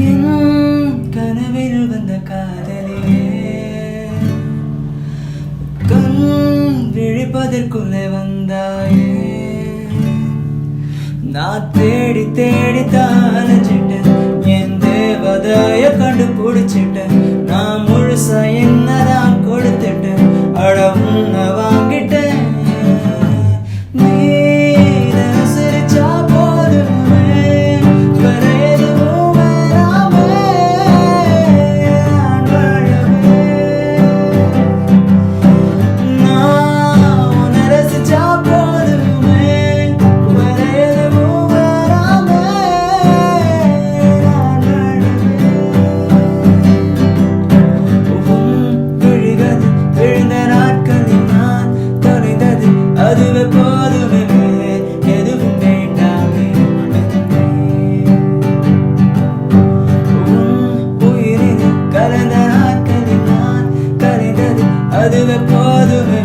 என் கனவில் வந்த காதலியே கண் விழிப்பதற்குள்ளே வந்தாயே நான் தேடி தேடி தாளச்சிட்டேன் என் தேவதைய கண்டுபிடிச்சிட்டேன் நான் முழுசா என்னதான் கொடுத்துட்டேன் அட உன்னை வாங்கிட்டேன் நீ சிரிச்சா போதுமே வேற எதுவும் வேணாமே நான் வாழவே நான் உன்னை ரசிச்சா போதுமே வேற எதுவும் வேணாமே நான் வாழவே விழுகது விழுந்த நாட்களில் நான் தொலைந்தது அதுவே போதுமே எதுவும் வேண்டாமே உயிரில் கலந்த நாட்களில் நான் கலைந்தது அதுவே போதுமே